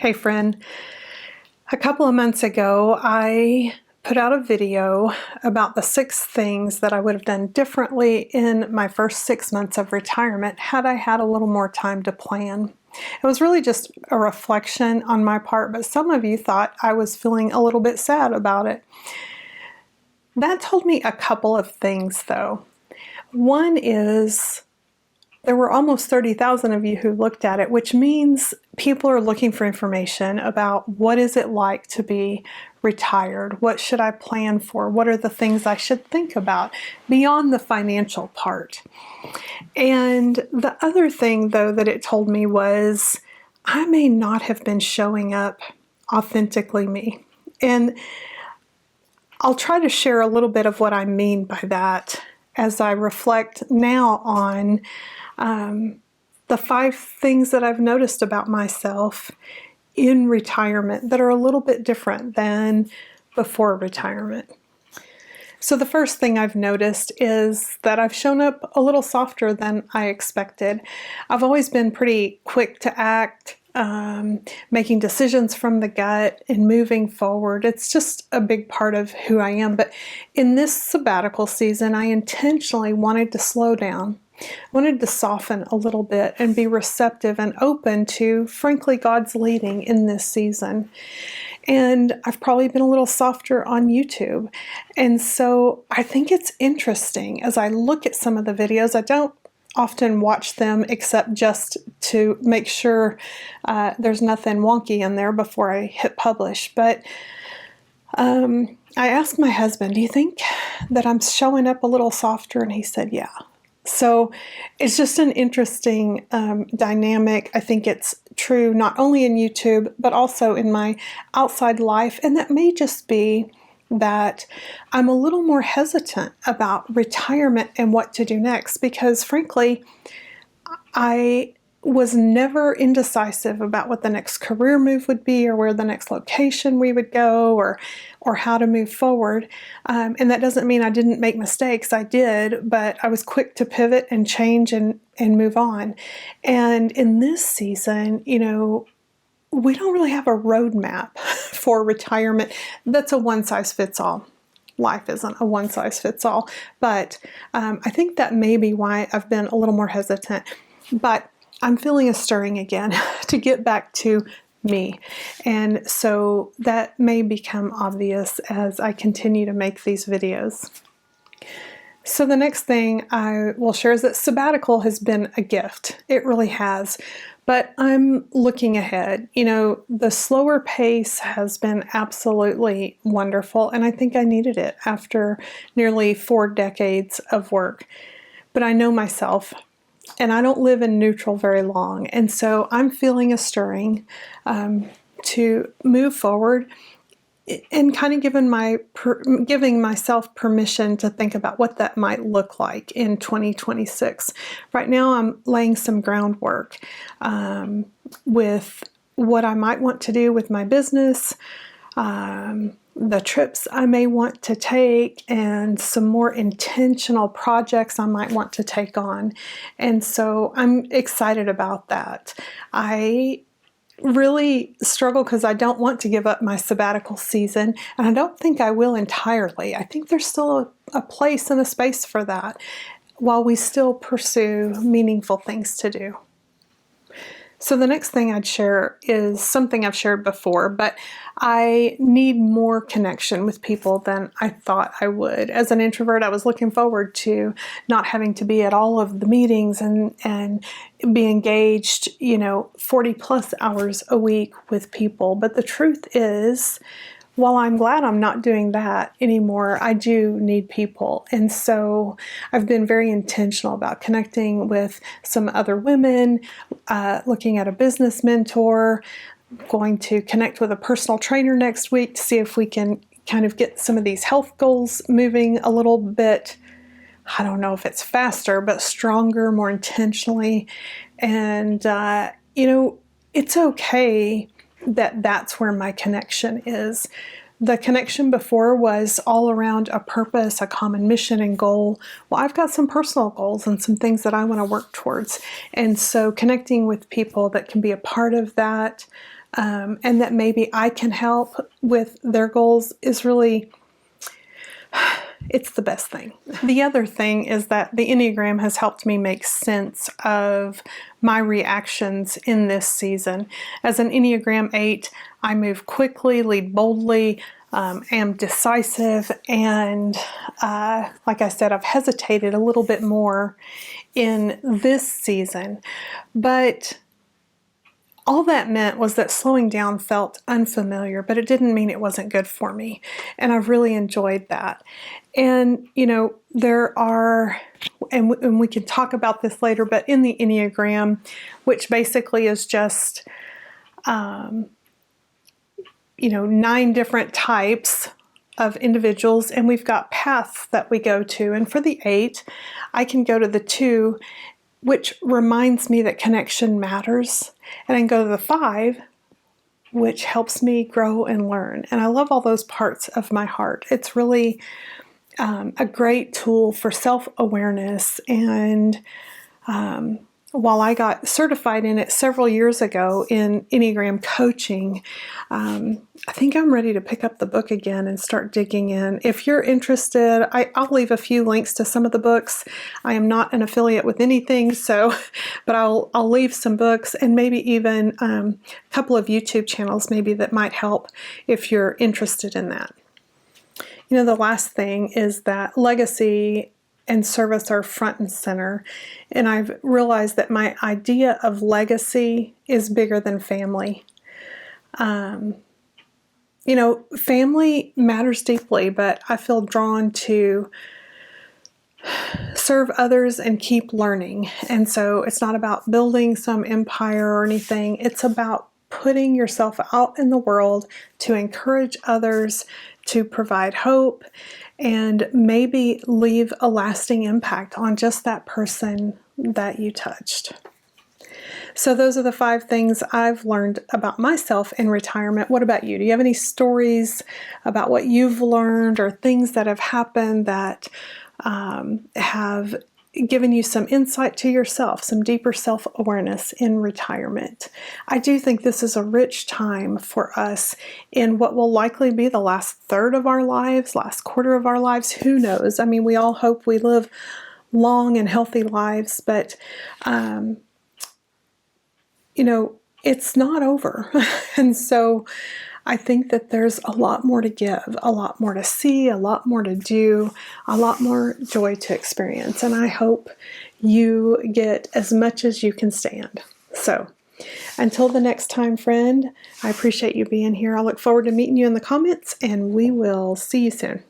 Hey friend, a couple of months ago I put out a video about the 6 things that I would have done differently in my first 6 months of retirement had I had a little more time to plan. It was really just a reflection on my part, but some of you thought I was feeling a little bit sad about it. That told me a couple of things though. One is there were almost 30,000 of you who looked at it, which means people are looking for information about what is it like to be retired? What should I plan for? What are the things I should think about beyond the financial part? And the other thing, though, that it told me was I may not have been showing up authentically me. And I'll try to share a little bit of what I mean by that as I reflect now on the 5 things that I've noticed about myself in retirement that are a little bit different than before retirement. So the first thing I've noticed is that I've shown up a little softer than I expected. I've always been pretty quick to act, making decisions from the gut and moving forward. It's just a big part of who I am. But in this sabbatical season, I intentionally wanted to slow down. I wanted to soften a little bit and be receptive and open to, frankly, God's leading in this season. And I've probably been a little softer on YouTube. And so I think it's interesting as I look at some of the videos. I don't often watch them except just to make sure there's nothing wonky in there before I hit publish. But I asked my husband, do you think that I'm showing up a little softer? And he said, yeah. So it's just an interesting dynamic. I think it's true not only in YouTube, but also in my outside life. And that may just be that I'm a little more hesitant about retirement and what to do next, because frankly, I was never indecisive about what the next career move would be or where the next location we would go or how to move forward. And that doesn't mean I didn't make mistakes. I did, but I was quick to pivot and change and move on. And in this season, we don't really have a roadmap for retirement that's a one-size-fits-all. Life isn't a one-size-fits-all. But I think that may be why I've been a little more hesitant. But I'm feeling a stirring again to get back to me. And so that may become obvious as I continue to make these videos. So the next thing I will share is that sabbatical has been a gift. It really has. But I'm looking ahead. The slower pace has been absolutely wonderful, and I think I needed it after nearly 4 decades of work. But I know myself. And I don't live in neutral very long. And so I'm feeling a stirring to move forward and kind of giving myself permission to think about what that might look like in 2026. Right now I'm laying some groundwork with what I might want to do with my business, the trips I may want to take, and some more intentional projects I might want to take on. And so I'm excited about that. I really struggle because I don't want to give up my sabbatical season, and I don't think I will entirely. I think there's still a place and a space for that while we still pursue meaningful things to do. So the next thing I'd share is something I've shared before, but I need more connection with people than I thought I would. As an introvert, I was looking forward to not having to be at all of the meetings and be engaged, 40 plus hours a week with people. But the truth is, while I'm glad I'm not doing that anymore, I do need people. And so I've been very intentional about connecting with some other women, looking at a business mentor, going to connect with a personal trainer next week to see if we can kind of get some of these health goals moving a little bit. I don't know if it's faster, but stronger, more intentionally. And, it's okay that that's where my connection is. The connection before was all around a purpose, a common mission and goal. Well, I've got some personal goals and some things that I want to work towards. And so connecting with people that can be a part of that and that maybe I can help with their goals is really, it's the best thing. The other thing is that the Enneagram has helped me make sense of my reactions in this season. As an Enneagram 8, I move quickly, lead boldly, am decisive, and like I said, I've hesitated a little bit more in this season. But all that meant was that slowing down felt unfamiliar, but it didn't mean it wasn't good for me. And I've really enjoyed that. And, you know, there are, and we can talk about this later, but in the Enneagram, which basically is just, 9 different types of individuals, and we've got paths that we go to. And for the 8, I can go to the 2, which reminds me that connection matters. And I can go to the 5, which helps me grow and learn. And I love all those parts of my heart. It's really a great tool for self-awareness. And while I got certified in it several years ago in Enneagram coaching, I think I'm ready to pick up the book again and start digging in. If you're interested, I'll leave a few links to some of the books. I am not an affiliate with anything, but I'll leave some books and maybe even a couple of YouTube channels maybe that might help if you're interested in that. The last thing is that legacy and service are front and center. And I've realized that my idea of legacy is bigger than family. Family matters deeply, but I feel drawn to serve others and keep learning. And so it's not about building some empire or anything. It's about putting yourself out in the world to encourage others, to provide hope, and maybe leave a lasting impact on just that person that you touched. So those are the 5 things I've learned about myself in retirement. What about you? Do you have any stories about what you've learned or things that have happened that have given you some insight to yourself, some deeper self-awareness in retirement? I do think this is a rich time for us in what will likely be the last third of our lives, last quarter of our lives. Who knows? I mean, we all hope we live long and healthy lives, but it's not over. And so I think that there's a lot more to give, a lot more to see, a lot more to do, a lot more joy to experience. And I hope you get as much as you can stand. So until the next time, friend, I appreciate you being here. I look forward to meeting you in the comments, and we will see you soon.